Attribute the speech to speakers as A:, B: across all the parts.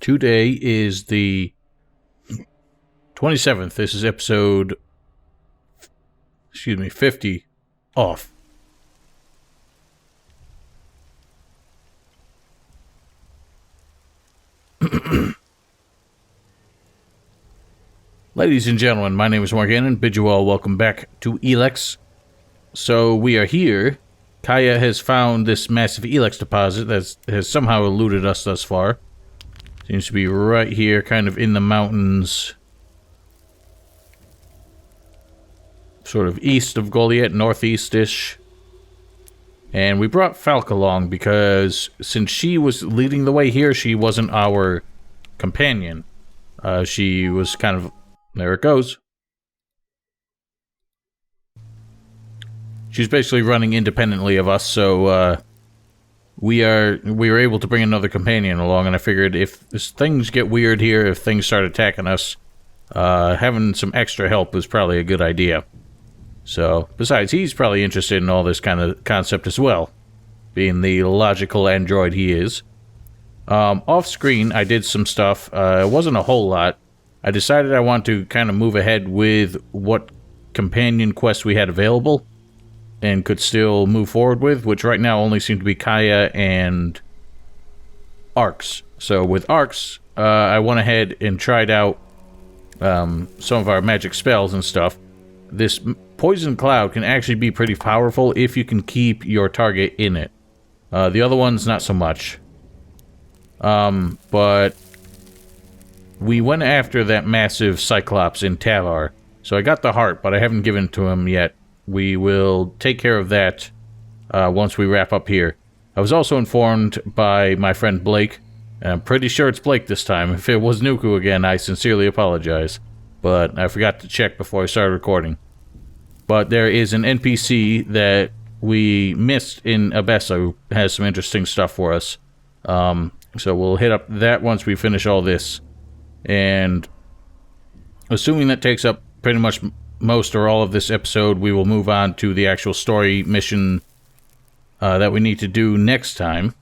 A: Today is the 27th. This is episode, 50 off. Ladies and gentlemen, my name is Morgan and bid you all welcome back to Elex. So we are here. Caja has found this massive Elex deposit that has somehow eluded us thus far. Seems to be right here, kind of in the mountains. Sort of east of Goliath, northeast-ish. And we brought Falk along because since she was leading the way here, she wasn't our companion. She was kind of... There it goes. She's basically running independently of us, so we were able to bring another companion along, and I figured if things get weird here, if things start attacking us, having some extra help was probably a good idea. So, besides, he's probably interested in all this kind of concept as well, being the logical android he is. Off-screen, I did some stuff. It wasn't a whole lot. I decided I want to kind of move ahead with what companion quests we had available and could still move forward with, which right now only seem to be Caja and Arcs. So with Arcs, I went ahead and tried out some of our magic spells and stuff. This Poison Cloud can actually be pretty powerful if you can keep your target in it. The other ones, not so much. But we went after that massive Cyclops in Tavar. So I got the heart, but I haven't given it to him yet. We will take care of that once we wrap up here. I was also informed by my friend Blake, and I'm pretty sure it's Blake this time. If it was Nuku again, I sincerely apologize. But I forgot to check before I started recording. But there is an NPC that we missed in Abessa who has some interesting stuff for us. So we'll hit up that once we finish all this. And assuming that takes up pretty much most or all of this episode, we will move on to the actual story mission that we need to do next time.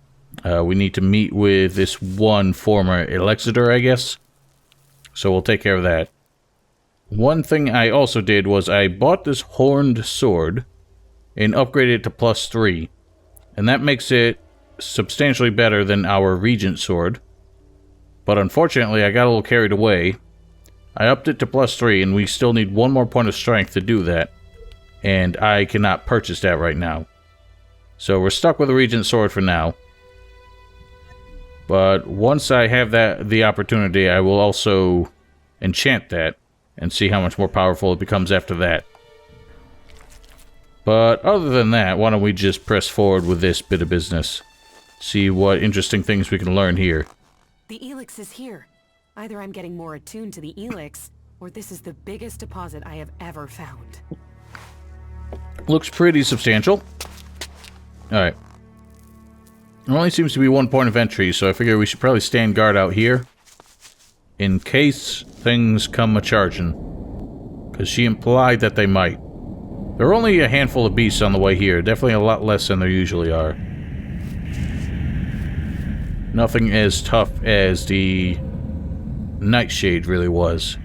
A: We need to meet with this one former Elexiter, I guess. So we'll take care of that. One thing I also did was I bought this horned sword and upgraded it to +3. And that makes it substantially better than our Regent sword. But unfortunately, I got a little carried away. I upped it to +3, and we still need one more point of strength to do that. And I cannot purchase that right now. So we're stuck with the Regent sword for now. But once I have the opportunity, I will also enchant that and see how much more powerful it becomes after that. But other than that, why don't we just press forward with this bit of business. See what interesting things we can learn here.
B: The elix is here. Either I'm getting more attuned to the elix, or this is the biggest deposit I have ever found.
A: Looks pretty substantial. Alright. There only seems to be one point of entry, so I figure we should probably stand guard out here. In case things come a-charging. Because she implied that they might. There are only a handful of beasts on the way here. Definitely a lot less than there usually are. Nothing as tough as the Nightshade really was.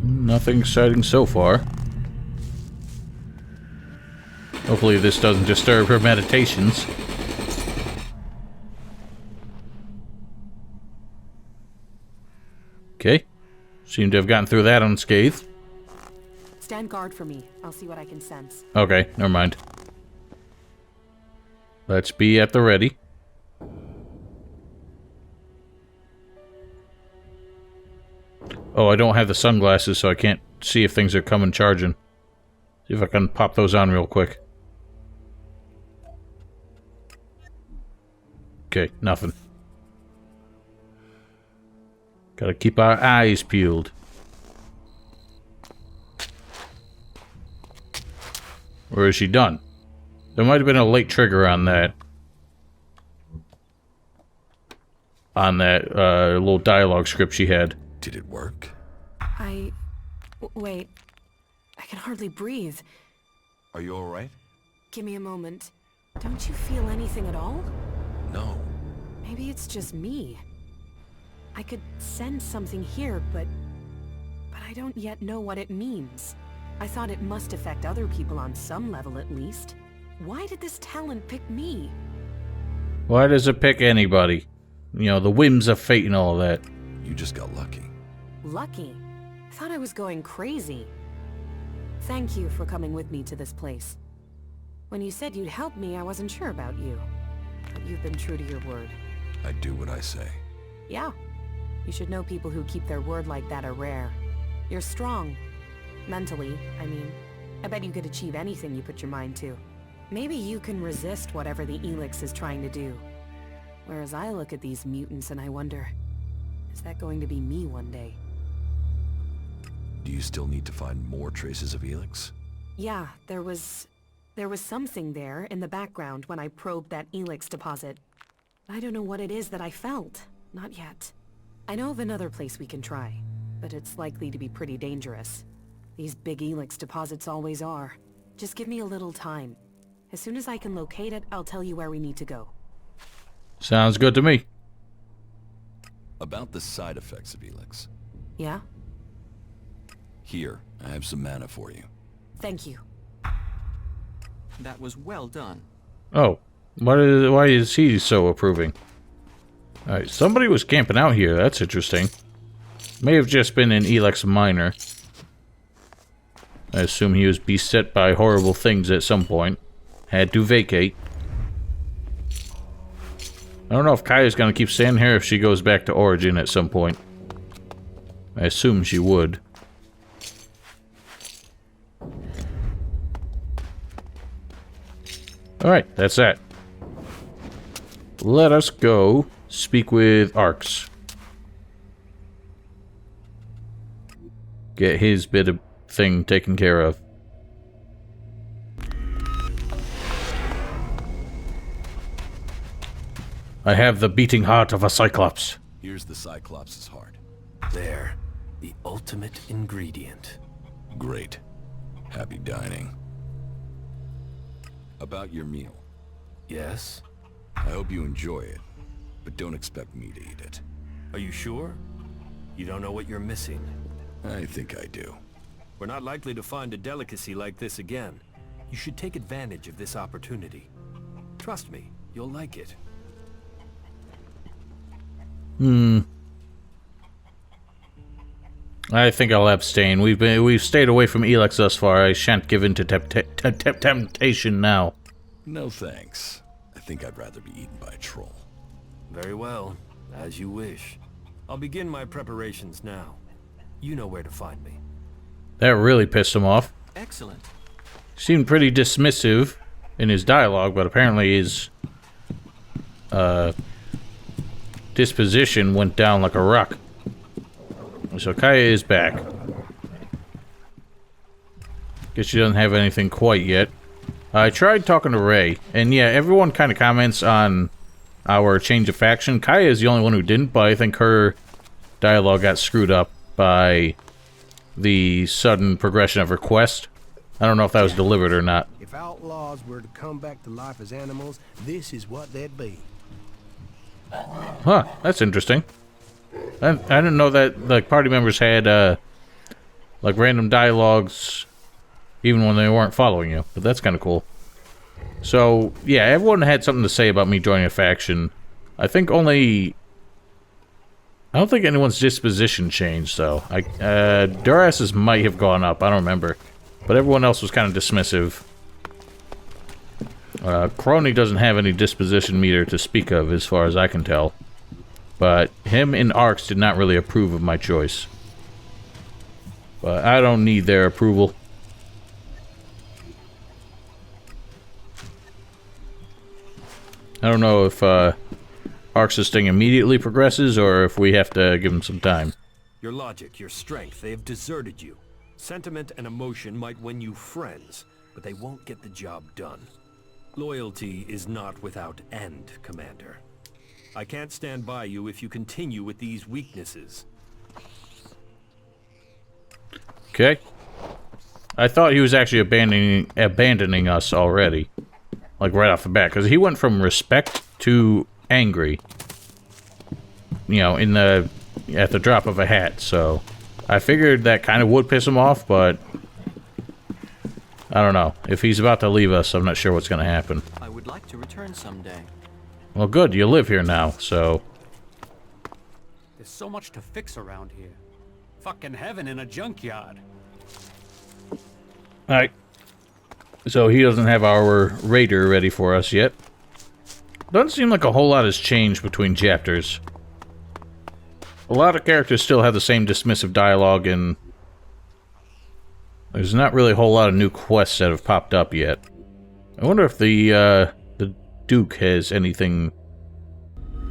A: Nothing exciting so far. Hopefully this doesn't disturb her meditations. Okay. Seem to have gotten through that unscathed.
B: Stand guard for me. I'll see what I can sense.
A: Okay, never mind. Let's be at the ready. Oh, I don't have the sunglasses, so I can't see if things are coming charging. See if I can pop those on real quick. Okay, nothing. Gotta keep our eyes peeled. Or is she done? There might have been a late trigger on that. On that little dialogue script she had.
C: Did it work?
B: Wait. I can hardly breathe.
C: Are you alright?
B: Give me a moment. Don't you feel anything at all?
C: No.
B: Maybe it's just me. I could sense something here, but I don't yet know what it means. I thought it must affect other people on some level at least. Why did this talent pick me?
A: Why does it pick anybody? You know, the whims of fate and all that.
C: You just got lucky.
B: Lucky? I thought I was going crazy. Thank you for coming with me to this place. When you said you'd help me, I wasn't sure about you. But you've been true to your word.
C: I do what I say.
B: Yeah. You should know people who keep their word like that are rare. You're strong. Mentally, I mean. I bet you could achieve anything you put your mind to. Maybe you can resist whatever the Elex is trying to do. Whereas I look at these mutants and I wonder, is that going to be me one day?
C: Do you still need to find more traces of Elex?
B: Yeah, there was something there in the background when I probed that Elex deposit. I don't know what it is that I felt. Not yet. I know of another place we can try, but it's likely to be pretty dangerous. These big Elex deposits always are. Just give me a little time. As soon as I can locate it, I'll tell you where we need to go.
A: Sounds good to me.
C: About the side effects of Elex.
B: Yeah?
C: Here, I have some mana for you.
B: Thank you.
D: That was well done.
A: Oh, why is he so approving? Alright, somebody was camping out here. That's interesting. May have just been an Elex miner. I assume he was beset by horrible things at some point. Had to vacate. I don't know if Caja's gonna keep staying here if she goes back to Origin at some point. I assume she would. Alright, that's that. Let us go speak with Arx. Get his bit of thing taken care of. I have the beating heart of a Cyclops.
C: Here's the Cyclops' heart.
E: There. The ultimate ingredient.
C: Great. Happy dining. About your meal.
E: Yes?
C: I hope you enjoy it, but don't expect me to eat it.
E: Are you sure? You don't know what you're missing.
C: I think I do.
E: We're not likely to find a delicacy like this again. You should take advantage of this opportunity. Trust me, you'll like it.
A: I think I'll abstain. We've stayed away from Elex thus far. I shan't give in to temptation now.
C: No thanks. I think I'd rather be eaten by a troll.
E: Very well. As you wish. I'll begin my preparations now. You know where to find me.
A: That really pissed him off.
D: Excellent.
A: Seemed pretty dismissive in his dialogue, but apparently his disposition went down like a rock. So Caja is back. Guess she doesn't have anything quite yet. I tried talking to Ray, and yeah, everyone kind of comments on our change of faction. Caja is the only one who didn't, but I think her dialogue got screwed up by the sudden progression of her quest. I don't know if that was delivered or not.
F: If outlaws were to come back to life as animals, this is what they'd be.
A: Huh, that's interesting. I didn't know that like party members had like random dialogues even when they weren't following you, but that's kind of cool. So yeah, everyone had something to say about me joining a faction. I don't think anyone's disposition changed though. Duras's might have gone up, I don't remember, but everyone else was kind of dismissive. Crony doesn't have any disposition meter to speak of as far as I can tell. But him and Arx did not really approve of my choice. But I don't need their approval. I don't know if Arx's thing immediately progresses or if we have to give him some time.
E: Your logic, your strength, they have deserted you. Sentiment and emotion might win you friends, but they won't get the job done. Loyalty is not without end, Commander. I can't stand by you if you continue with these weaknesses.
A: Okay. I thought he was actually abandoning us already. Like, right off the bat. Because he went from respect to angry. You know, at the drop of a hat, so... I figured that kind of would piss him off, but... I don't know. If he's about to leave us, I'm not sure what's going to happen.
D: I would like to return someday.
A: Well, good. You live here now, so...
G: There's so much to fix around here. Fucking heaven in a junkyard.
A: Alright. So he doesn't have our raider ready for us yet. Doesn't seem like a whole lot has changed between chapters. A lot of characters still have the same dismissive dialogue, and... there's not really a whole lot of new quests that have popped up yet. I wonder if the Duke has anything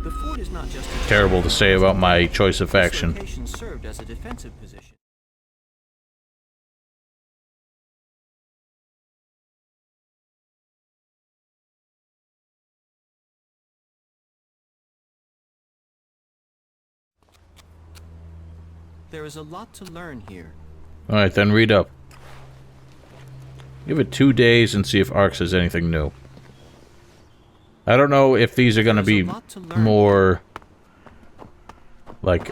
D: The fort is not just a
A: terrible to say about my choice of
D: This
A: faction.
D: location served as a defensive position. There is a lot to learn here.
A: Alright, then read up. Give it 2 days and see if Arx has anything new. I don't know if these are going to be more... like,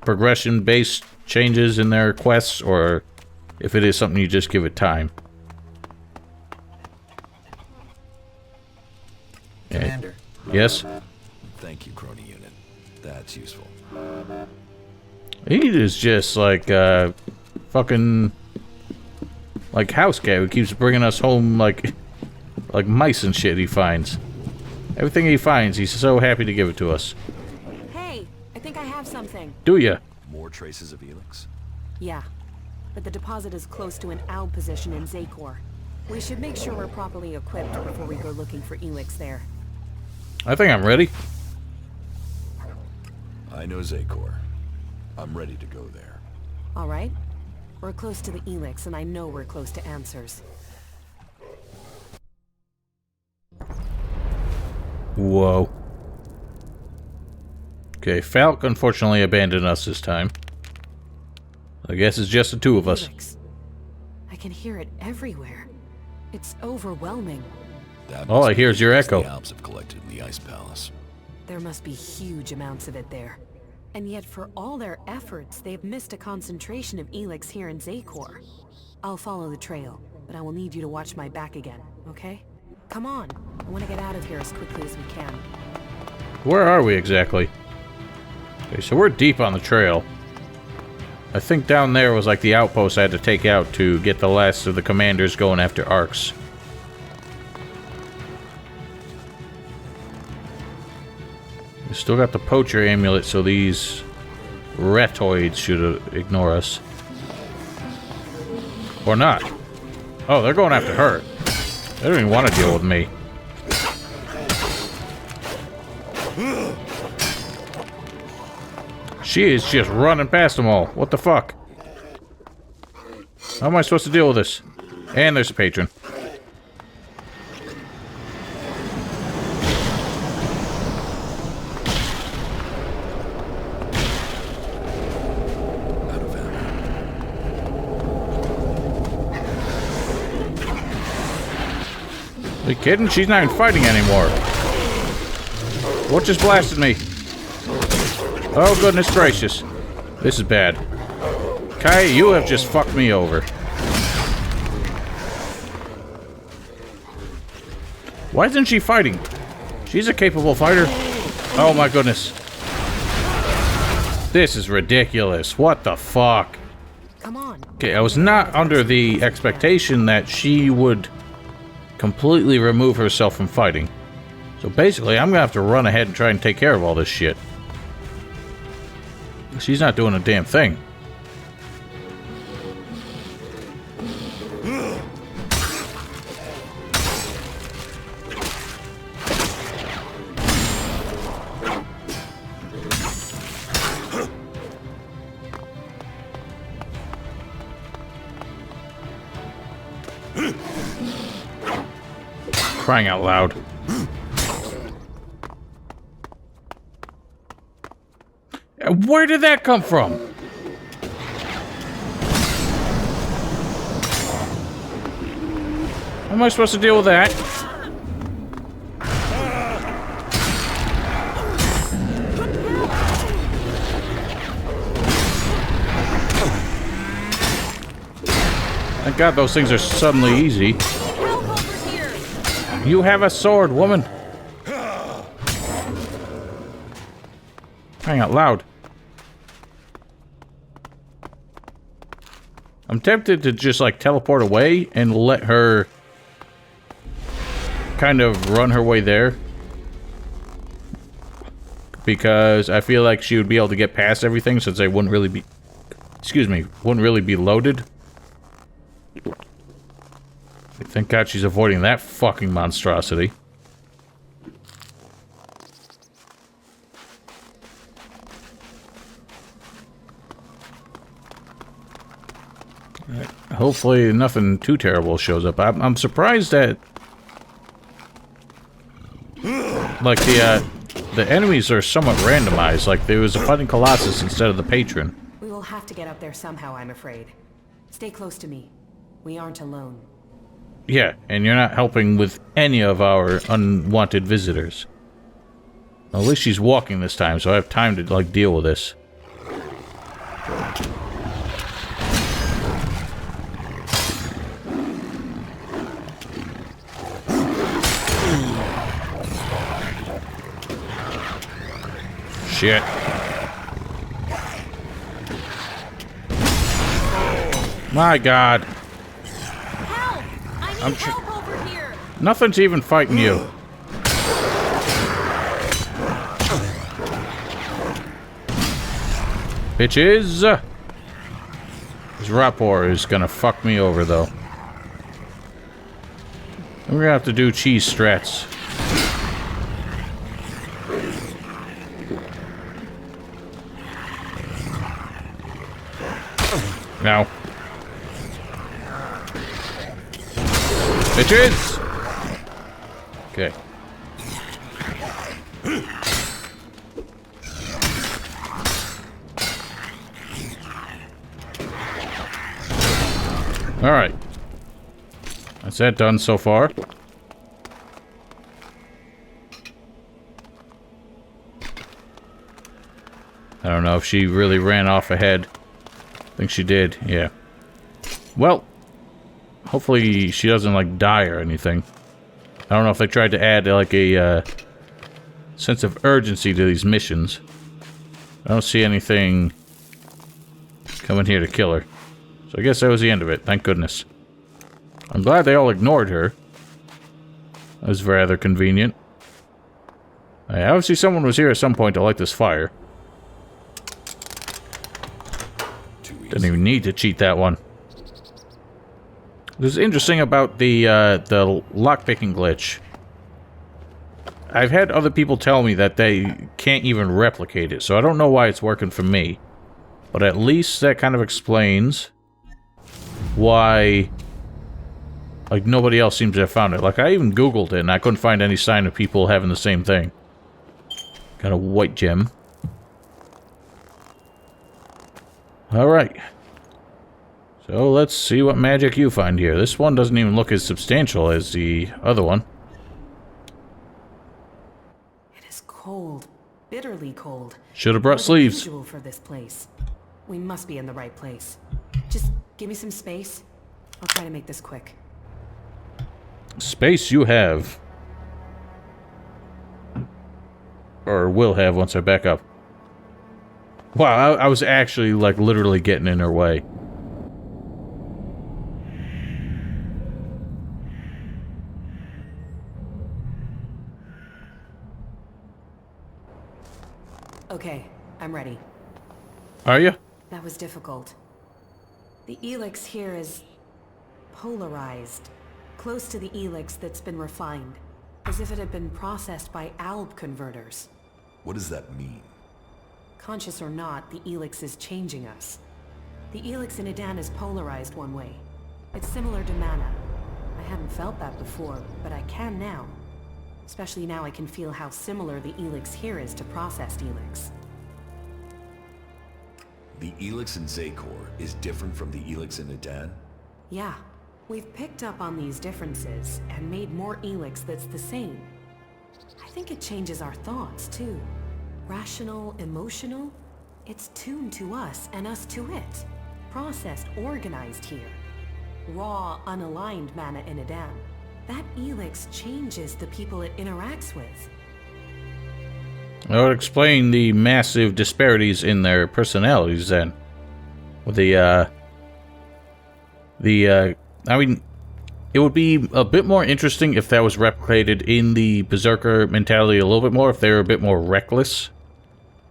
A: progression-based changes in their quests, or if it is something you just give it time.
C: Commander.
A: Yes?
C: Thank you, Crony Unit. That's useful.
A: He is just like, fucking... like house cat who keeps bringing us home like mice and shit he finds. Everything he finds, he's so happy to give it to us.
B: Hey, I think I have something.
A: Do ya?
C: More traces of Elex?
B: Yeah, but the deposit is close to an owl position in Zakor. We should make sure we're properly equipped before we go looking for Elex there.
A: I think I'm ready.
C: I know Zakor. I'm ready to go there.
B: All right? We're close to the Elex, and I know we're close to answers.
A: Whoa. Okay, Falk unfortunately abandoned us this time. I guess it's just the two of us.
B: Elex. I can hear it everywhere. It's overwhelming.
C: That
A: All
C: must
A: I hear
C: be
A: is your
C: because
A: echo.
C: The Alps have collected in the Ice Palace.
B: There must be huge amounts of it there. And yet, for all their efforts, they've missed a concentration of Elex here in Zakor. I'll follow the trail, but I will need you to watch my back again, okay? Come on. I want to get out of here as quickly as we can.
A: Where are we exactly? Okay, so we're deep on the trail. I think down there was like the outpost I had to take out to get the last of the commanders going after Arx. We still got the poacher amulet, so these ratoids should ignore us. Or not. Oh, they're going after her. They don't even want to deal with me. She is just running past them all. What the fuck? How am I supposed to deal with this? And there's a patron.
C: Out of ammo.
A: Are you kidding? She's not even fighting anymore. What just blasted me? Oh, goodness gracious. This is bad. Kai, you have just fucked me over. Why isn't she fighting? She's a capable fighter. Oh my goodness. This is ridiculous. What the fuck?
B: Come on.
A: Okay, I was not under the expectation that she would completely remove herself from fighting. So basically, I'm gonna have to run ahead and try and take care of all this shit. She's not doing a damn thing. Crying out loud. Where did that come from? How am I supposed to deal with that? Thank God those things are suddenly easy. You have a sword, woman. Crying out loud. I'm tempted to just, like, teleport away and let her kind of run her way there. Because I feel like she would be able to get past everything since they wouldn't really be... Excuse me, wouldn't really be loaded. Thank God she's avoiding that fucking monstrosity. Hopefully nothing too terrible shows up. I'm surprised that... Like, the enemies are somewhat randomized. Like, there was a fighting Colossus instead of the patron.
B: We will have to get up there somehow, I'm afraid. Stay close to me. We aren't alone.
A: Yeah, and you're not helping with any of our unwanted visitors. Well, at least she's walking this time, so I have time to, like, deal with this. Shit. My God.
H: Help! I need help over here.
A: Nothing's even fighting you. Bitches. This rapport is gonna fuck me over, though. We're gonna have to do cheese strats. Now. Bitches! Okay. Alright. That's that done so far. I don't know if she really ran off ahead. I think she did, yeah. Well, hopefully she doesn't, like, die or anything. I don't know if they tried to add, like, a sense of urgency to these missions. I don't see anything coming here to kill her. So I guess that was the end of it, thank goodness. I'm glad they all ignored her. That was rather convenient. Obviously someone was here at some point to light this fire. Didn't even need to cheat that one. What's interesting about the lockpicking glitch. I've had other people tell me that they can't even replicate it, so I don't know why it's working for me. But at least that kind of explains why, like, nobody else seems to have found it. Like, I even Googled it, and I couldn't find any sign of people having the same thing. Got a white gem. Alright. So let's see what magic you find here. This one doesn't even look as substantial as the other one.
B: It is cold. Bitterly cold.
A: Should have brought sleeves.
B: Unusual for this place. We must be in the right place. Just give me some space. I'll try to make this quick.
A: Space you have. Or will have once I back up. Wow, I was actually, like, literally getting in her way.
B: Okay, I'm ready.
A: Are you?
B: That was difficult. The elix here is polarized, close to the elix that's been refined, as if it had been processed by alb converters.
C: What does that mean?
B: Conscious or not, the elix is changing us. The elix in Edan is polarized one way. It's similar to mana. I hadn't felt that before, but I can now. Especially now I can feel how similar the elix here is to processed elix.
C: The elix in Zakor is different from the elix in Edan?
B: Yeah. We've picked up on these differences and made more elix that's the same. I think it changes our thoughts, too. Rational, emotional, it's tuned to us and us to it. Processed, organized here. Raw, unaligned mana in a dam. That elix changes the people it interacts with.
A: That would explain the massive disparities in their personalities then. With I mean, it would be a bit more interesting if that was replicated in the Berserker mentality a little bit more, if they were a bit more reckless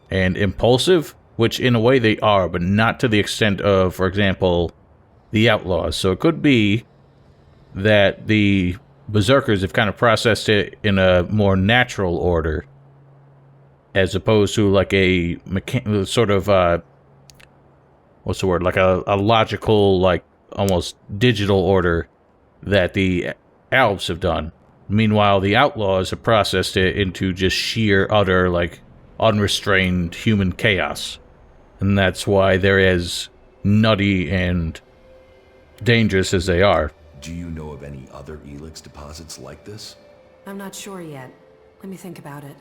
A: and impulsive, which in a way they are, but not to the extent of, for example, the Outlaws. So it could be that the Berserkers have kind of processed it in a more natural order, as opposed to like a sort of, what's the word, like a logical, like, almost digital order that the Alps have done. Meanwhile, the Outlaws have processed it into just sheer, utter, like, unrestrained human chaos. And that's why they're as nutty and dangerous as they are.
C: Do you know of any other elix deposits like this?
B: I'm not sure yet. Let me think about it.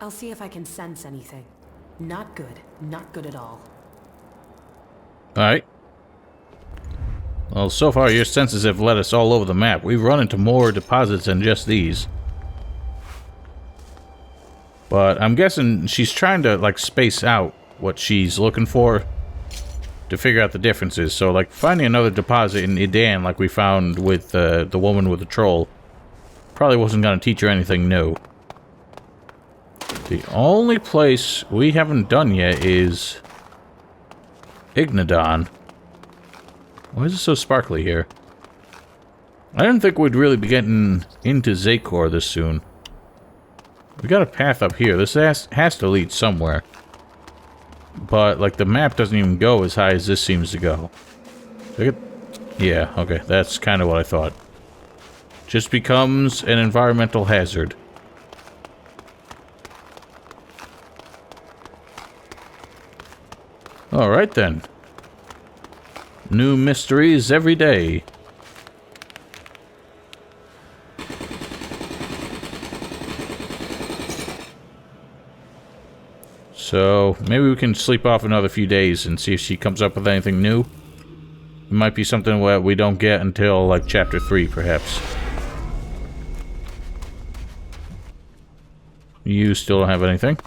B: I'll see if I can sense anything. Not good. Not good at all.
A: Alright. Well, so far your senses have led us all over the map. We've run into more deposits than just these. But I'm guessing she's trying to, like, space out what she's looking for to figure out the differences. So, like, finding another deposit in Idan, like we found with the woman with the troll, probably wasn't going to teach her anything new. The only place we haven't done yet is Ignadon. Why is it so sparkly here? I didn't think we'd really be getting into Zakor this soon. We got a path up here. This has to lead somewhere. But, like, the map doesn't even go as high as this seems to go. Yeah, okay, that's kind of what I thought. Just becomes an environmental hazard. Alright then. New mysteries every day. So, maybe we can sleep off another few days and see if she comes up with anything new. It might be something that we don't get until, like, Chapter 3, perhaps. You still don't have anything?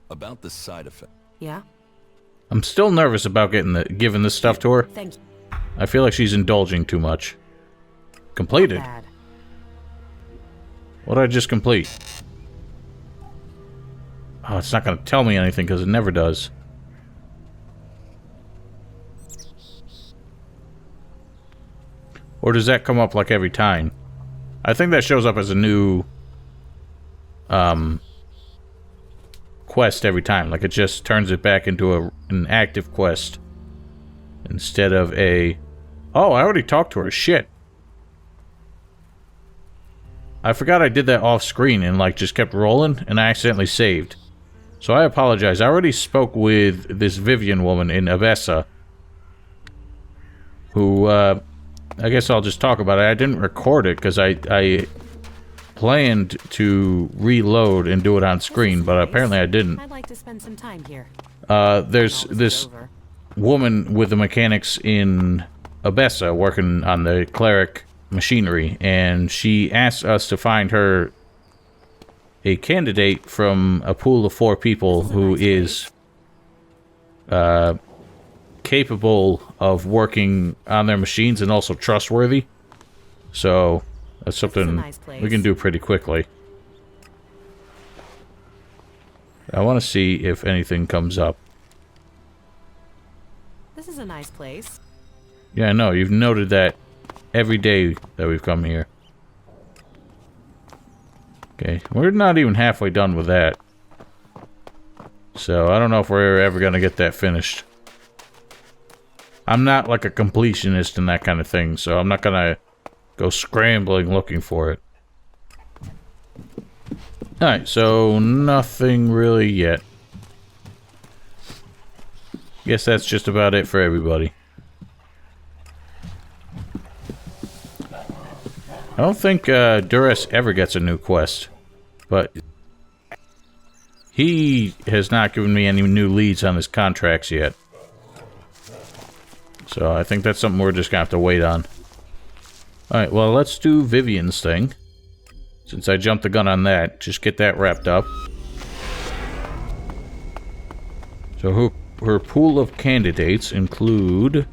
C: About the side effect.
B: Yeah?
A: I'm still nervous about giving this stuff to her.
B: Thank you.
A: I feel like she's indulging too much. Completed.
B: Bad.
A: What did I just complete? Oh, it's not going to tell me anything because it never does. Or does that come up like every time? I think that shows up as a new quest every time. Like, it just turns it back into an active quest instead of a... Oh, I already talked to her. Shit. I forgot I did that off screen and, like, just kept rolling, and I accidentally saved. So I apologize. I already spoke with this Vivian woman in Abessa, who, I guess I'll just talk about it. I didn't record it because I planned to reload and do it on screen, but apparently I didn't.
B: I'd like to spend some time here.
A: There's this woman with the mechanics in Abessa working on the Cleric machinery, and she asked us to find her a candidate from a pool of 4 people who is capable of working on their machines and also trustworthy. So that's something we can do pretty quickly. I want to see if anything comes up.
B: This is a nice place.
A: Yeah, I know. You've noted that every day that we've come here. Okay, we're not even halfway done with that. So, I don't know if we're ever going to get that finished. I'm not like a completionist and that kind of thing, so I'm not going to go scrambling looking for it. Alright, so nothing really yet. Guess that's just about it for everybody. I don't think Duress ever gets a new quest, but he has not given me any new leads on his contracts yet. So I think that's something we're just gonna have to wait on. Alright, well, let's do Vivian's thing. Since I jumped the gun on that, just get that wrapped up. So her pool of candidates include...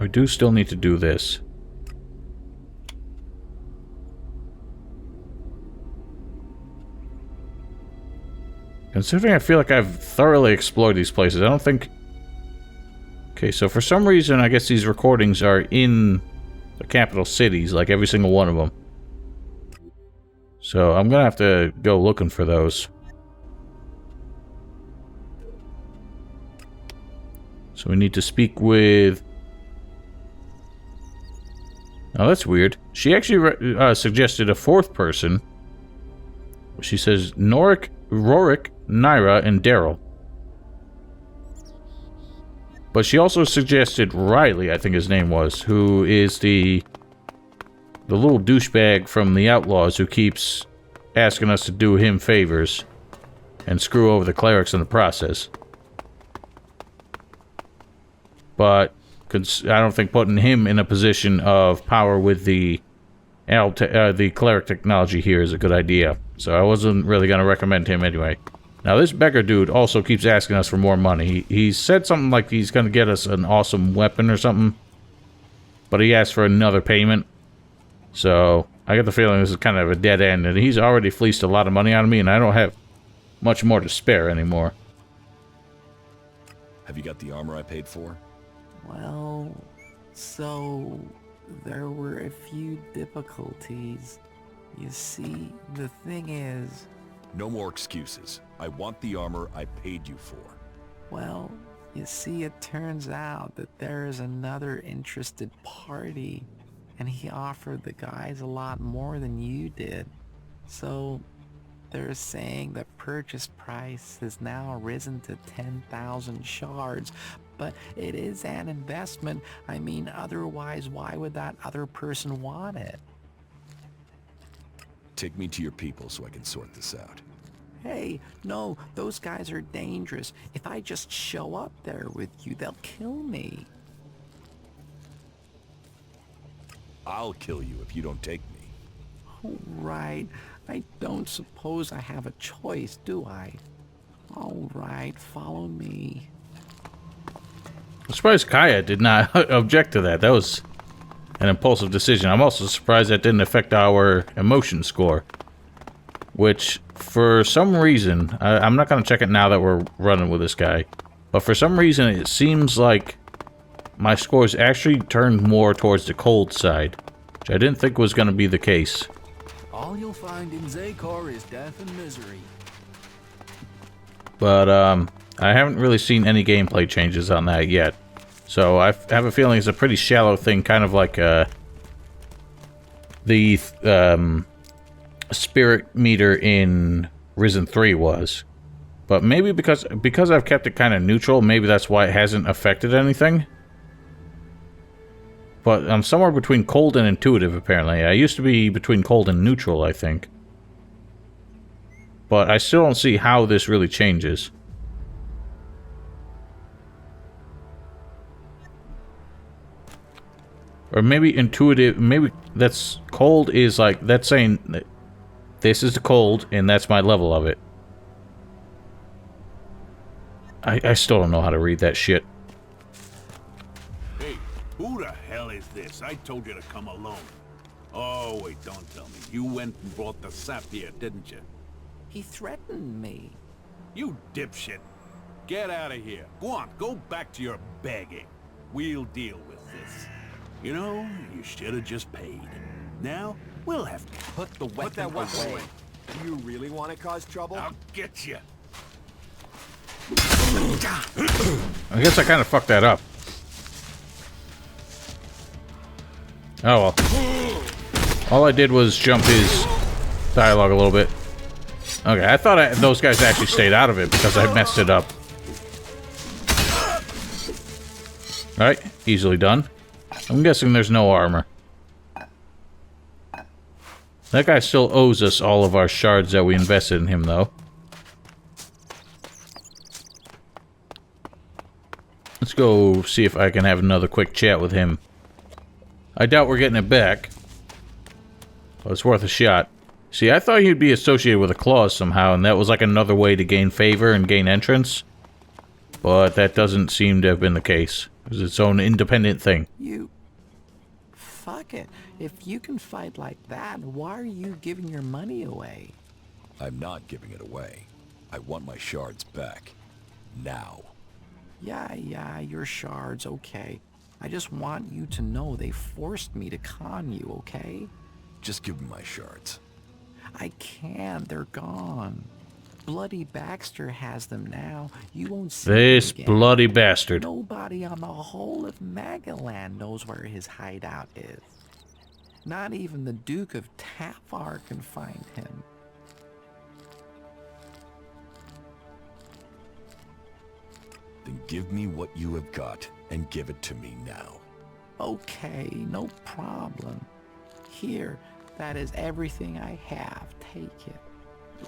A: I do still need to do this. Considering I feel like I've thoroughly explored these places, I don't think... Okay, so for some reason, I guess these recordings are in the capital cities, like every single one of them. So I'm gonna have to go looking for those. So we need to speak with... Oh, that's weird. She actually suggested a fourth person. She says Rorik, Naira, and Daryl. But she also suggested Riley, I think his name was, who is the little douchebag from the Outlaws who keeps asking us to do him favors and screw over the clerics in the process. But I don't think putting him in a position of power with the cleric technology here is a good idea. So I wasn't really going to recommend him anyway. Now this beggar dude also keeps asking us for more money. He said something like he's going to get us an awesome weapon or something. But he asked for another payment. So I get the feeling this is kind of a dead end. And he's already fleeced a lot of money out of me. And I don't have much more to spare anymore.
C: Have you got the armor I paid for?
I: Well, so there were a few difficulties. You see, the thing is...
C: No more excuses. I want the armor I paid you for.
I: Well, you see, it turns out that there is another interested party, and he offered the guys a lot more than you did. So, they're saying the purchase price has now risen to 10,000 shards, but it is an investment. I mean, otherwise, why would that other person want it?
C: Take me to your people so I can sort this out.
I: Hey, no, those guys are dangerous. If I just show up there with you, they'll kill me.
C: I'll kill you if you don't take me.
I: Oh, right. I don't suppose I have a choice, do I? All right, follow me.
A: I'm surprised Caja did not object to that. That was an impulsive decision. I'm also surprised that didn't affect our emotion score. Which, for some reason, I'm not going to check it now that we're running with this guy. But for some reason, it seems like my scores actually turned more towards the cold side. Which I didn't think was going to be the case.
D: All you'll find in Zakor is death and misery.
A: But, I haven't really seen any gameplay changes on that yet. So I have a feeling it's a pretty shallow thing, kind of like the spirit meter in Risen 3 was. But maybe because I've kept it kind of neutral, maybe that's why it hasn't affected anything. But I'm somewhere between cold and intuitive, apparently. I used to be between cold and neutral, I think. But I still don't see how this really changes. Or maybe intuitive, maybe that's cold is like, that's saying that this is the cold and that's my level of it. I still don't know how to read that shit.
J: Hey, who the hell is this? I told you to come alone. Oh, wait, don't tell me. You went and brought the sap here, didn't you?
I: He threatened me.
J: You dipshit. Get out of here. Go on, go back to your begging. We'll deal with this. You know, you should have just paid. Now, we'll have to put the weapon away.
F: Do you really want to cause trouble?
J: I'll get you.
A: I guess I kind of fucked that up. Oh well. All I did was jump his dialogue a little bit. Okay, I thought those guys actually stayed out of it because I messed it up. Alright, easily done. I'm guessing there's no armor. That guy still owes us all of our shards that we invested in him, though. Let's go see if I can have another quick chat with him. I doubt we're getting it back. But it's worth a shot. See, I thought he'd be associated with a clause somehow, and that was like another way to gain favor and gain entrance. But that doesn't seem to have been the case. It's its own independent thing.
I: You... Fuck it. If you can fight like that, why are you giving your money away?
C: I'm not giving it away. I want my shards back. Now.
I: Yeah, your shards, okay. I just want you to know they forced me to con you, okay?
C: Just give me my shards.
I: I can't, they're gone. Bloody Baxter has them now. You won't see
A: This
I: them again.
A: bloody bastard.
I: Nobody on the whole of Magaland knows where his hideout is. Not even the Duke of Tafar can find him.
C: Then give me what you have got, and give it to me now.
I: Okay, no problem. Here, that is everything I have. Take it.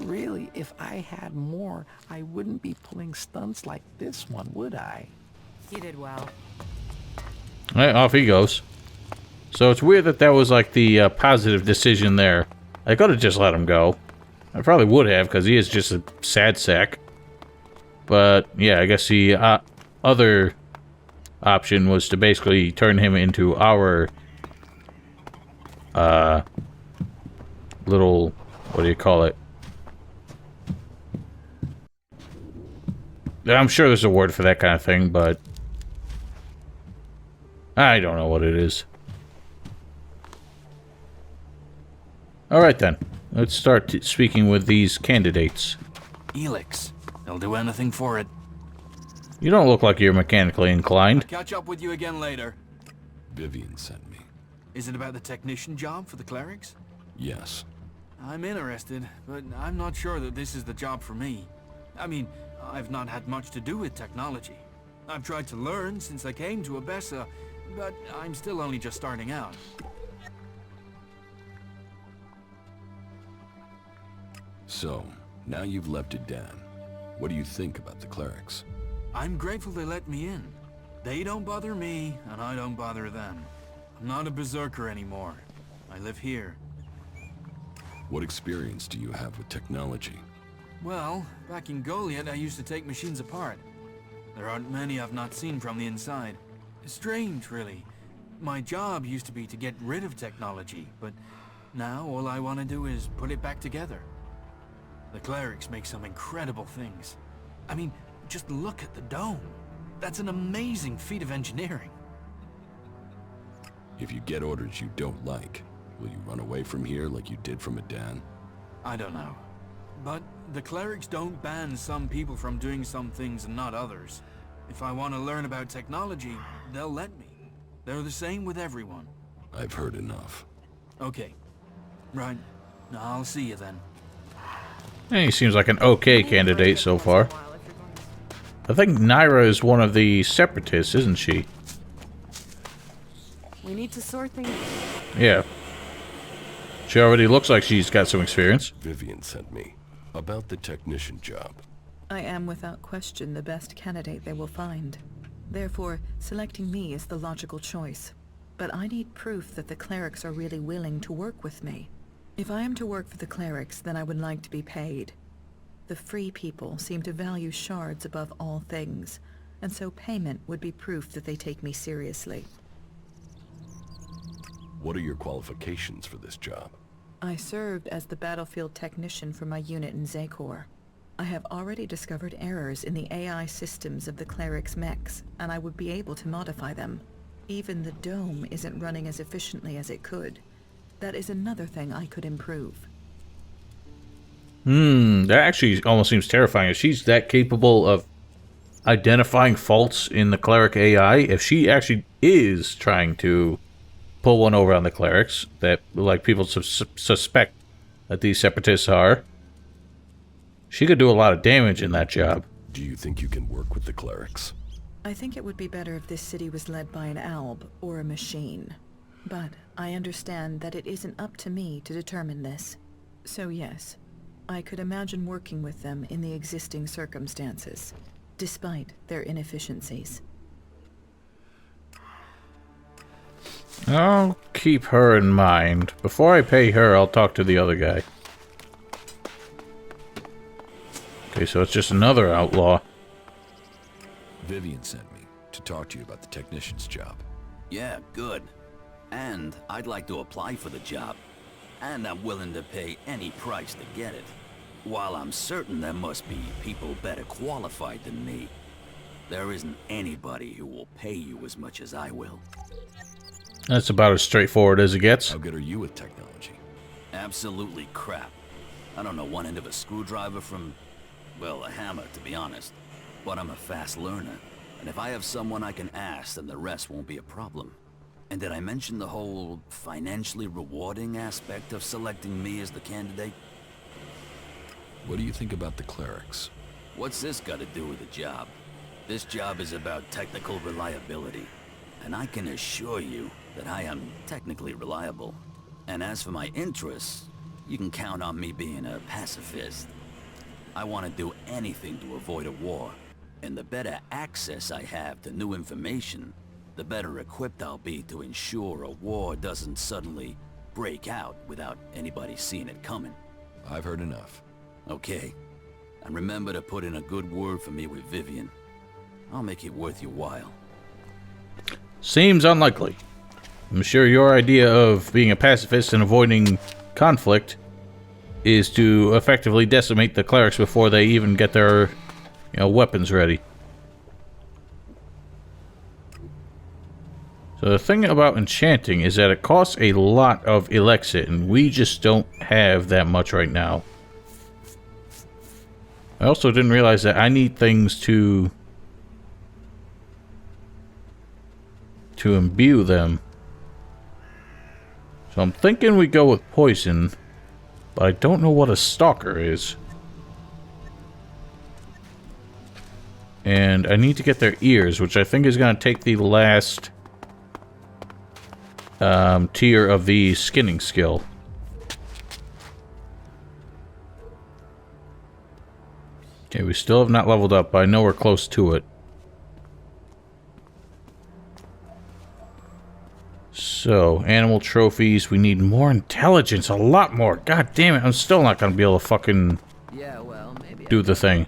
I: Really, if I had more, I wouldn't be pulling stunts like this one, would I?
B: You did well.
A: Alright, off he goes. So it's weird that that was like the positive decision there. I could have just let him go. I probably would have, because he is just a sad sack. But, yeah, I guess the other option was to basically turn him into our little, what do you call it? I'm sure there's a word for that kind of thing, but I don't know what it is. Alright then, let's start speaking with these candidates.
D: Elex. They'll do anything for it.
A: You don't look like you're mechanically inclined.
D: Catch up with you again later.
C: Vivian sent me.
D: Is it about the technician job for the clerics?
C: Yes.
D: I'm interested, but I'm not sure that this is the job for me. I mean, I've not had much to do with technology. I've tried to learn since I came to Abessa, but I'm still only just starting out.
C: So, now you've left it down. What do you think about the clerics?
D: I'm grateful they let me in. They don't bother me, and I don't bother them. I'm not a berserker anymore. I live here.
C: What experience do you have with technology?
D: Well, back in Goliath, I used to take machines apart. There aren't many I've not seen from the inside. It's strange, really. My job used to be to get rid of technology, but now all I want to do is put it back together. The clerics make some incredible things. I mean, just look at the dome. That's an amazing feat of engineering.
C: If you get orders you don't like, will you run away from here like you did from Adan?
D: I don't know. But the clerics don't ban some people from doing some things and not others. If I want to learn about technology, they'll let me. They're the same with everyone.
C: I've heard enough.
D: Okay. Right. I'll see you then.
A: He seems like an okay candidate so far. I think Naira is one of the separatists, isn't she?
B: We need to sort things.
A: Yeah. She already looks like she's got some experience.
C: Vivian sent me. About the technician job.
K: I am without question the best candidate they will find. Therefore, selecting me is the logical choice. But I need proof that the clerics are really willing to work with me. If I am to work for the clerics, then I would like to be paid. The free people seem to value shards above all things, and so payment would be proof that they take me seriously.
C: What are your qualifications for this job?
K: I served as the battlefield technician for my unit in Zakor. I have already discovered errors in the AI systems of the clerics' mechs, and I would be able to modify them. Even the dome isn't running as efficiently as it could. That is another thing I could improve.
A: That actually almost seems terrifying. If she's that capable of identifying faults in the cleric AI, if she actually is trying to pull one over on the clerics, that like people suspect that these separatists are, She could do a lot of damage in that job.
C: Do you think you can work with the clerics?
K: I think it would be better if this city was led by an alb or a machine. But I understand that it isn't up to me to determine this. So yes, I could imagine working with them in the existing circumstances, despite their inefficiencies.
A: I'll keep her in mind. Before I pay her, I'll talk to the other guy. Okay, so it's just another outlaw.
C: Vivian sent me to talk to you about the technician's job.
L: Yeah, good. And I'd like to apply for the job. And I'm willing to pay any price to get it. While I'm certain there must be people better qualified than me, there isn't anybody who will pay you as much as I will.
A: That's about as straightforward as it gets.
C: How good are you with technology?
L: Absolutely crap. I don't know one end of a screwdriver from, well, a hammer, to be honest. But I'm a fast learner, and if I have someone I can ask, then the rest won't be a problem. And did I mention the whole financially rewarding aspect of selecting me as the candidate?
C: What do you think about the clerics?
L: What's this got to do with the job? This job is about technical reliability, and I can assure you that I am technically reliable. And as for my interests, you can count on me being a pacifist. I want to do anything to avoid a war, and the better access I have to new information, the better equipped I'll be to ensure a war doesn't suddenly break out without anybody seeing it coming.
C: I've heard enough.
L: Okay. And remember to put in a good word for me with Vivian. I'll make it worth your while.
A: Seems unlikely. I'm sure your idea of being a pacifist and avoiding conflict is to effectively decimate the clerics before they even get their, weapons ready. So the thing about enchanting is that it costs a lot of elixir, and we just don't have that much right now. I also didn't realize that I need things to imbue them. So I'm thinking we go with poison, but I don't know what a stalker is. And I need to get their ears, which I think is going to take the last tier of the skinning skill. Okay, we still have not leveled up, but I know we're close to it. So, animal trophies, we need more intelligence, a lot more. God damn it, I'm still not gonna be able to fucking do the thing.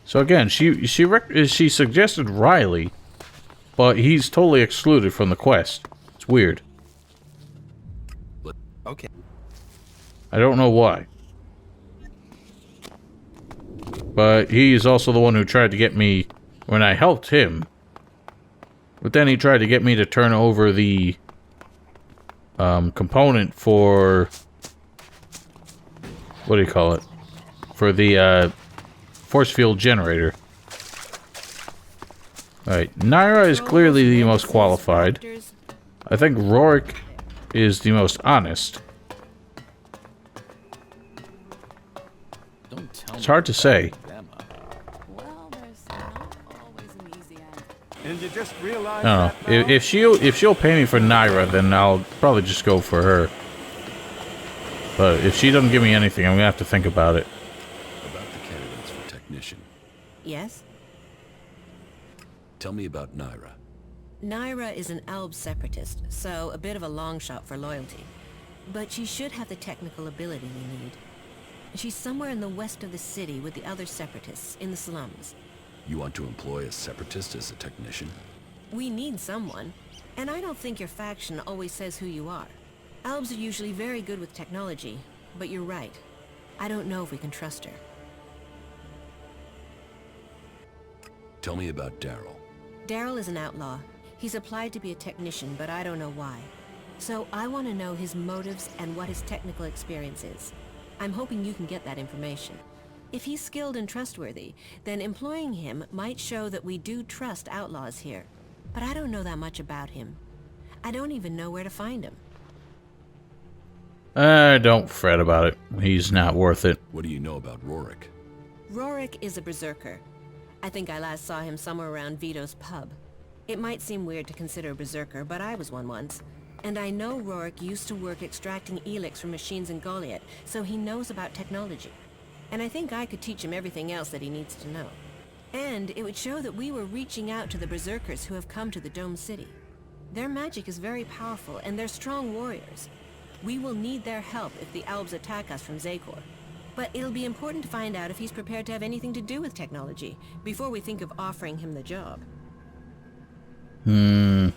A: So again, she suggested Riley, but he's totally excluded from the quest. It's weird.
I: Okay.
A: I don't know why. But he's also the one who tried to get me when I helped him. But then he tried to get me to turn over the component for... what do you call it? For the force field generator. Alright, Naira is clearly the most qualified. I think Rorik is the most honest. It's hard to say.
F: And you just realize
A: I don't know. If she'll pay me for Naira, then I'll probably just go for her. But if she doesn't give me anything, I'm gonna have to think about it.
C: About the candidates for technician.
M: Yes?
C: Tell me about Naira.
M: Naira is an Alb separatist, so a bit of a long shot for loyalty. But she should have the technical ability we need. She's somewhere in the west of the city with the other separatists, in the slums.
C: You want to employ a separatist as a technician?
M: We need someone, and I don't think your faction always says who you are. Albs are usually very good with technology, but you're right. I don't know if we can trust her.
C: Tell me about Daryl.
M: Daryl is an outlaw. He's applied to be a technician, but I don't know why. So I want to know his motives and what his technical experience is. I'm hoping you can get that information. If he's skilled and trustworthy, then employing him might show that we do trust outlaws here. But I don't know that much about him. I don't even know where to find him.
A: Don't fret about it. He's not worth it.
C: What do you know about Rorik?
M: Rorik is a berserker. I think I last saw him somewhere around Vito's pub. It might seem weird to consider a berserker, but I was one once. And I know Rorik used to work extracting elix from machines in Goliath, so he knows about technology. And I think I could teach him everything else that he needs to know. And it would show that we were reaching out to the berserkers who have come to the Dome City. Their magic is very powerful, and they're strong warriors. We will need their help if the Albs attack us from Zakor. But it'll be important to find out if he's prepared to have anything to do with technology, before we think of offering him the job.
A: This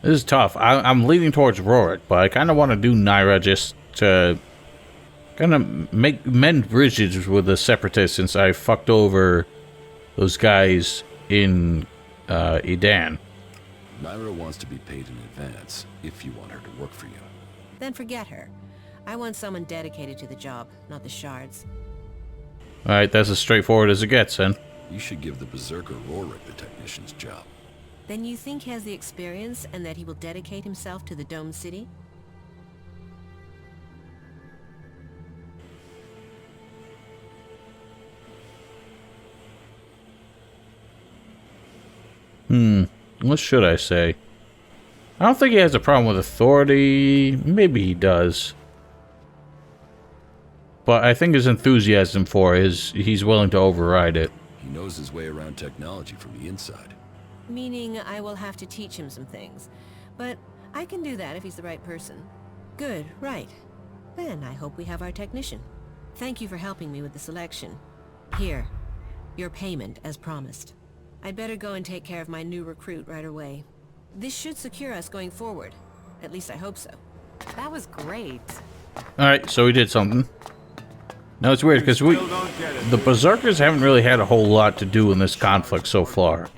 A: is tough. I'm leaning towards Rorik, but I kind of want to do Naira just to kind of mend bridges with the Separatists since I fucked over those guys in Edan.
C: Naira wants to be paid in advance if you want her to work for you.
M: Then forget her. I want someone dedicated to the job, not the shards.
A: Alright, that's as straightforward as it gets, then.
C: You should give the Berserker Rorik the technician's job.
M: Then you think he has the experience and that he will dedicate himself to the Dome City?
A: What should I say? I don't think he has a problem with authority. Maybe he does. But I think his enthusiasm for he's willing to override it.
C: He knows his way around technology from the inside.
M: Meaning I will have to teach him some things. But I can do that if he's the right person. Good, right. Then I hope we have our technician. Thank you for helping me with the selection. Here, your payment as promised. I'd better go and take care of my new recruit right away. This should secure us going forward. At least I hope so.
B: That was great.
A: Alright, so we did something. Now it's weird because the Berserkers haven't really had a whole lot to do in this conflict so far.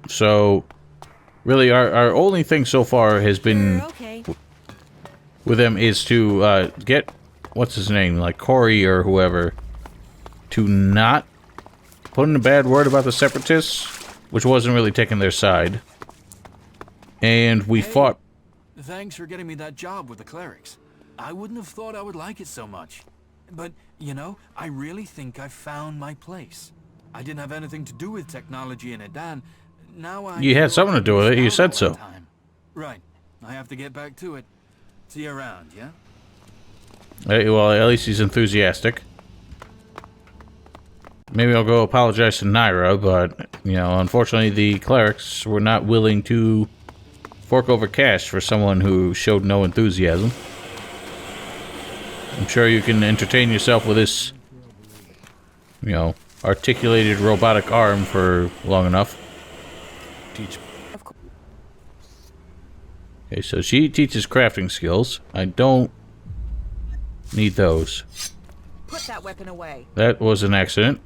A: So really our only thing so far has been with them is to get what's his name, like Corey or whoever, to not put in a bad word about the Separatists, which wasn't really taking their side. And we fought.
D: Thanks for getting me that job with the Clerics. I wouldn't have thought I would like it so much. But, you know, I really think I found my place. I didn't have anything to do with technology in Edan. Now I...
A: You had something to do with it, you said so.
D: Right. I have to get back to it. See you around, yeah?
A: Well, at least he's enthusiastic. Maybe I'll go apologize to Naira, but, you know, unfortunately the Clerics were not willing to fork over cash for someone who showed no enthusiasm. I'm sure you can entertain yourself with this, you know, articulated robotic arm for long enough. Okay, so she teaches crafting skills. I don't need those.
H: Put that weapon away.
A: That was an accident.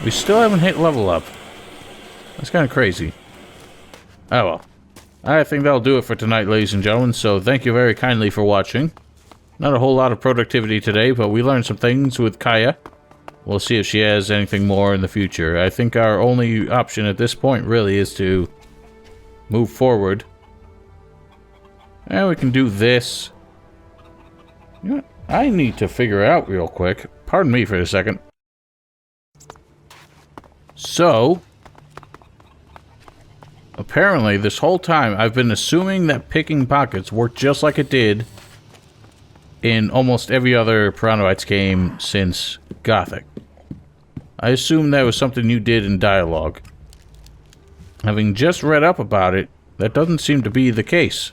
A: We still haven't hit level up. That's kind of crazy. Oh well. I think that'll do it for tonight, ladies and gentlemen, so thank you very kindly for watching. Not a whole lot of productivity today, but we learned some things with Caja. We'll see if she has anything more in the future. I think our only option at this point really is to move forward. And we can do this. You know what? I need to figure out real quick. Pardon me for a second. So, apparently this whole time I've been assuming that picking pockets worked just like it did in almost every other Piranoites game since Gothic. I assumed that was something you did in dialogue. Having just read up about it, that doesn't seem to be the case.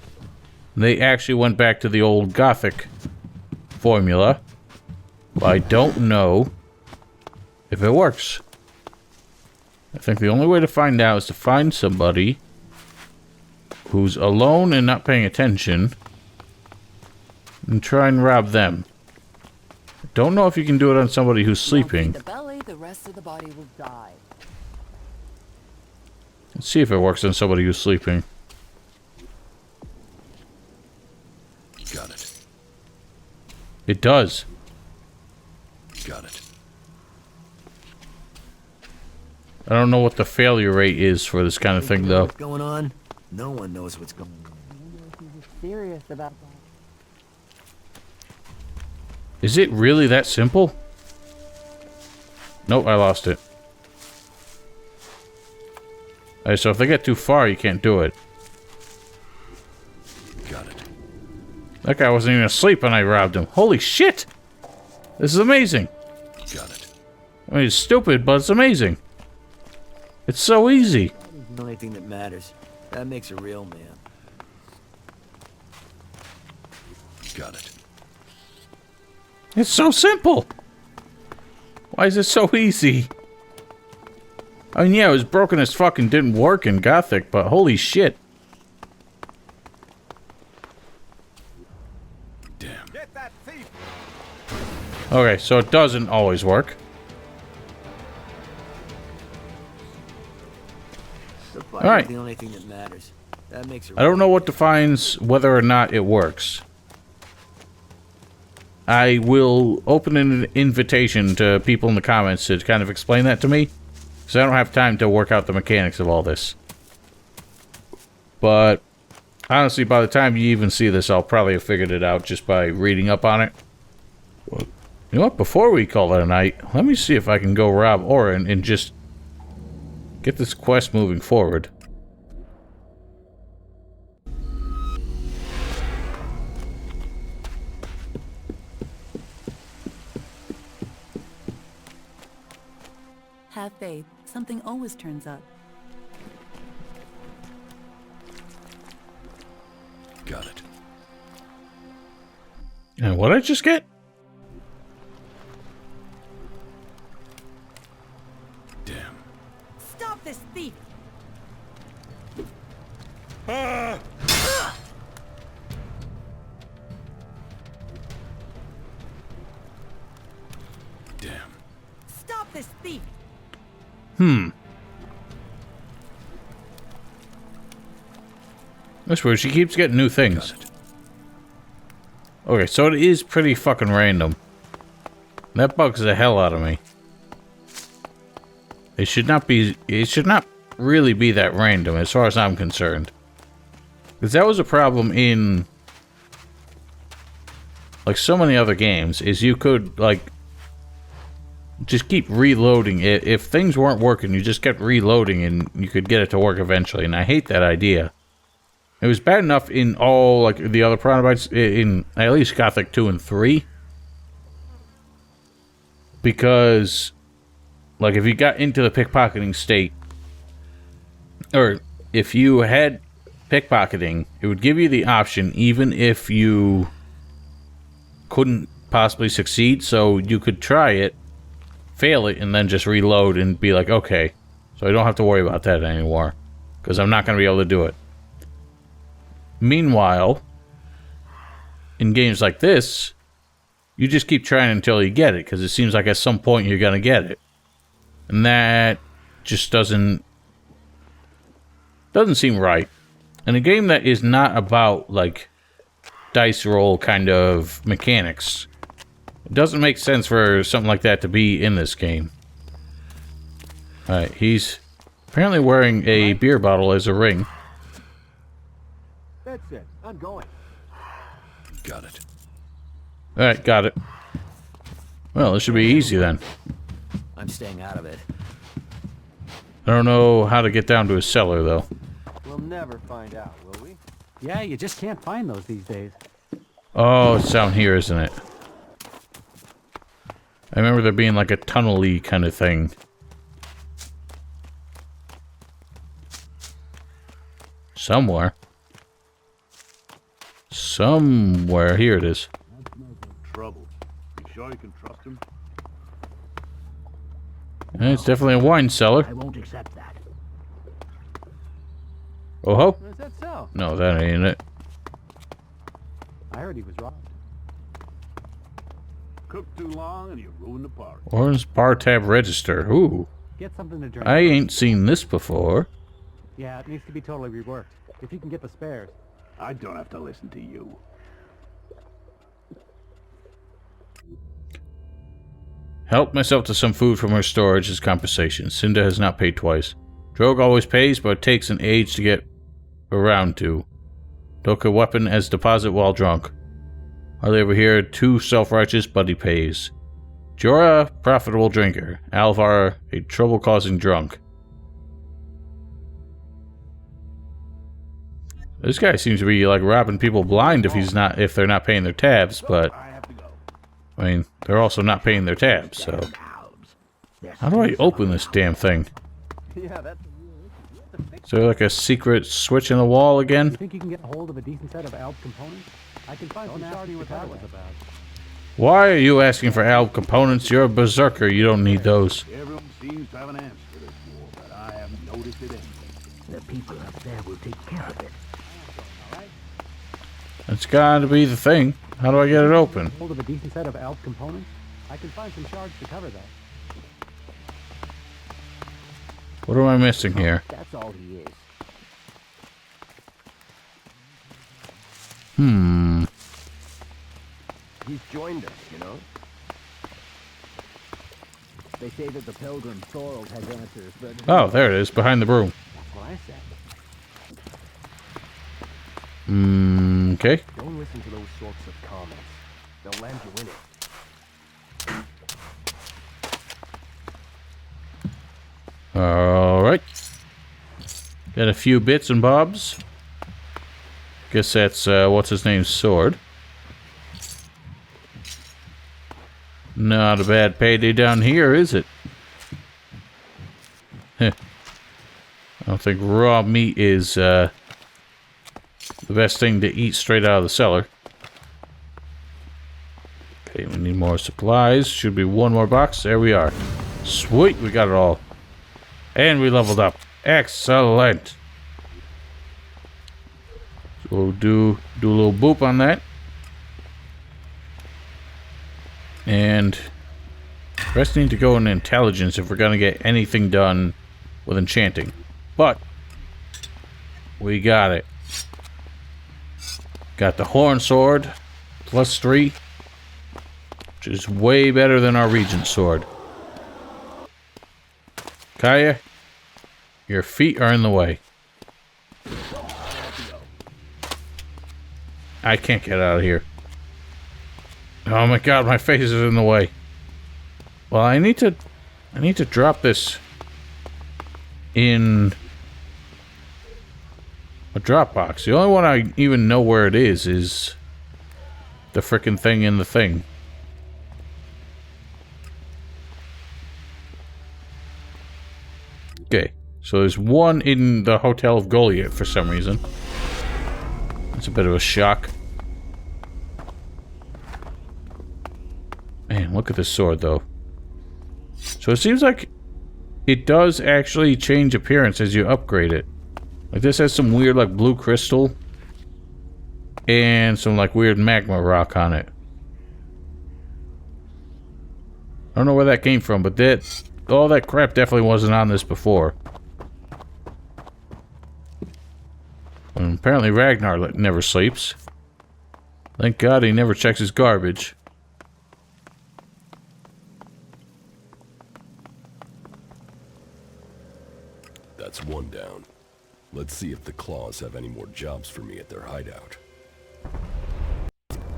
A: They actually went back to the old Gothic formula, but I don't know if it works. I think the only way to find out is to find somebody who's alone and not paying attention and try and rob them. Don't know if you can do it on somebody who's sleeping.
H: The belly, the rest of the body will die.
A: Let's see if it works on somebody who's sleeping.
C: Got it.
A: It does.
C: Got it.
A: I don't know what the failure rate is for this kind of thing, though.
N: What's going on? No one knows what's going on.
B: Serious about that.
A: Is it really that simple? Nope, I lost it. Alright, so if they get too far, you can't do it.
C: Got it.
A: That guy wasn't even asleep when I robbed him. Holy shit! This is amazing.
C: Got it.
A: I mean, it's stupid, but it's amazing. It's so easy.
N: The only thing that matters. That makes a real man.
C: Got it.
A: It's so simple. Why is it so easy? I mean, yeah, it was broken as fuck and didn't work in Gothic, but holy shit.
C: Damn.
J: Get that thief!
A: Okay, so it doesn't always work.
N: All
A: right.
N: The only thing that matters. That makes a
A: I don't know what defines whether or not it works. I will open an invitation to people in the comments to kind of explain that to me, because I don't have time to work out the mechanics of all this. But honestly, by the time you even see this, I'll probably have figured it out just by reading up on it. Well, you know what? Before we call it a night, let me see if I can go rob Orin and just get this quest moving forward.
O: Have faith. Something always turns up.
C: Got it.
A: And what did I just get?
C: Damn.
H: Stop this thief!
C: Damn.
H: Stop this thief!
A: That's weird. She keeps getting new things. Okay, so it is pretty fucking random. That bugs the hell out of me. It should not be... It should not really be that random, as far as I'm concerned. Because that was a problem in... like, so many other games, is you could, like... just keep reloading it. If things weren't working, you just kept reloading and you could get it to work eventually, and I hate that idea. It was bad enough in all, like, the other Protobites, in at least Gothic 2 and 3. Because, like, if you got into the pickpocketing state, or if you had pickpocketing, it would give you the option, even if you couldn't possibly succeed, so you could try it, fail it, and then just reload and be like, okay, so I don't have to worry about that anymore, because I'm not going to be able to do it. Meanwhile, in games like this, you just keep trying until you get it, because it seems like at some point you're going to get it. And that just doesn't seem right. In a game that is not about, like, dice roll kind of mechanics, it doesn't make sense for something like that to be in this game. Alright, he's apparently wearing a beer bottle as a ring.
J: That's it. I'm going.
C: Got it.
A: Alright, got it. Well, this should be easy then.
N: I'm staying out of it.
A: I don't know how to get down to his cellar, though.
J: We'll never find out, will we?
G: Yeah, you just can't find those these days.
A: Oh, it's down here, isn't it? I remember there being like a tunnel-y kind of thing. Somewhere. Somewhere. Here it is.
J: Trouble. You sure you can trust him?
A: It's definitely a wine cellar.
J: I won't accept that.
A: Oh ho?
G: Is that so?
A: No, that ain't it.
G: I heard he was robbed.
J: Cook too long and you ruin the party.
A: Orange bar tab register. Ooh.
G: Get something to drink.
A: I ain't seen this before.
G: Yeah, it needs to be totally reworked. If you can get the spares.
J: I don't have to listen to you.
A: Help myself to some food from her storage as compensation. Cinda has not paid twice. Drogue always pays, but it takes an age to get around to. Took a weapon as deposit while drunk. Hardly ever hear too self-righteous, but he pays. Jorah, profitable drinker. Alvar, a trouble-causing drunk. This guy seems to be like robbing people blind if they're not paying their tabs, but I mean, they're also not paying their tabs, so how do I open this damn thing? Is there like a secret switch in the wall again?
G: You think you can get a hold of a decent set of alb components? I can find some already what that was about.
A: Why are you asking for alb components? You're a berserker. You don't need those.
J: Everyone seems to have an answer to this war, but I haven't noticed it anyway.
F: The people up there will take care of it.
A: It's gotta be the thing. How do I get it open?
G: Hold of a decent set of alb components? I can find some shards to cover that.
A: What am I missing here?
F: That's all he is. He's joined us, you know? They say that the Pilgrim Thorald has answers, but...
A: Oh, there it is, behind the broom.
F: That's what I said.
A: Okay.
F: Don't listen to those sorts of comments. They'll land you in it.
A: Alright. Got a few bits and bobs. Guess that's, what's his name's sword. Not a bad payday down here, is it? Heh. I don't think raw meat is, the best thing to eat straight out of the cellar. Okay, we need more supplies. Should be one more box. There we are. Sweet, we got it all. And we leveled up. Excellent. So we'll do a little boop on that. And rest need to go in intelligence if we're gonna get anything done with enchanting. But we got it. Got the horn sword, +3, which is way better than our regent sword. Caja, your feet are in the way. I can't get out of here. Oh my god, my face is in the way. Well, I need to drop this in a Dropbox. The only one I even know where it is the frickin' thing in the thing. Okay, so there's one in the Hotel of Goliath for some reason. That's a bit of a shock. Man, look at this sword, though. So it seems like it does actually change appearance as you upgrade it. Like, this has some weird, like, blue crystal. And some, like, weird magma rock on it. I don't know where that came from, but all that crap definitely wasn't on this before. And apparently Ragnar never sleeps. Thank God he never checks his garbage.
C: That's one down. Let's see if the Claws have any more jobs for me at their hideout.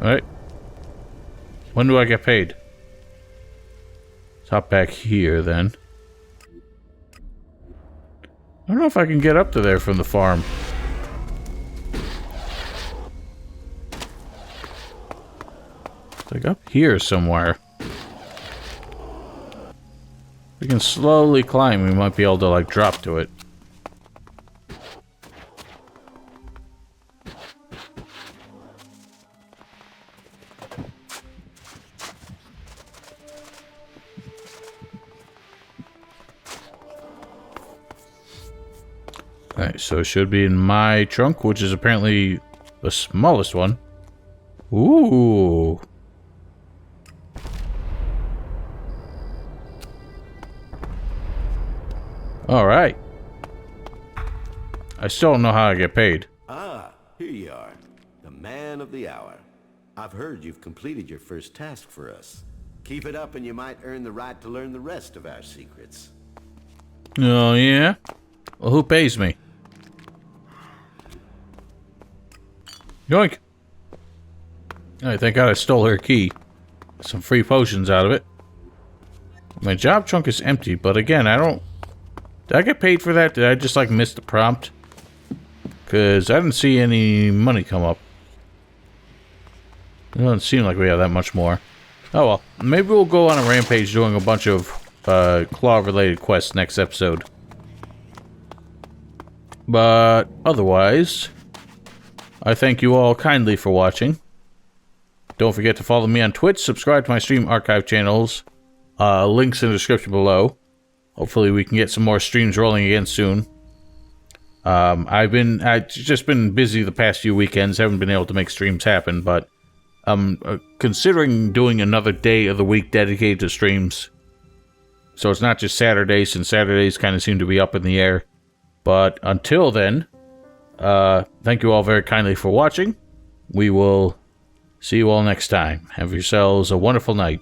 A: Alright. When do I get paid? Let's hop back here, then. I don't know if I can get up to there from the farm. It's like up here somewhere. We can slowly climb. We might be able to, like, drop to it. Alright, so it should be in my trunk, which is apparently the smallest one. Ooh. Alright. I still don't know how I get paid.
P: Ah, here you are. The man of the hour. I've heard you've completed your first task for us. Keep it up and you might earn the right to learn the rest of our secrets.
A: Oh, yeah? Well, who pays me? Yoink! Alright, thank God I stole her key. Some free potions out of it. My job trunk is empty, but again, I don't... Did I get paid for that? Did I just, like, miss the prompt? Because I didn't see any money come up. It doesn't seem like we have that much more. Oh well, maybe we'll go on a rampage doing a bunch of claw-related quests next episode. But otherwise, I thank you all kindly for watching. Don't forget to follow me on Twitch, subscribe to my stream archive channels. Links in the description below. Hopefully we can get some more streams rolling again soon. I've just been busy the past few weekends, haven't been able to make streams happen, but I'm considering doing another day of the week dedicated to streams. So it's not just Saturdays, since Saturdays kind of seem to be up in the air. But until then, thank you all very kindly for watching. We will see you all next time. Have yourselves a wonderful night.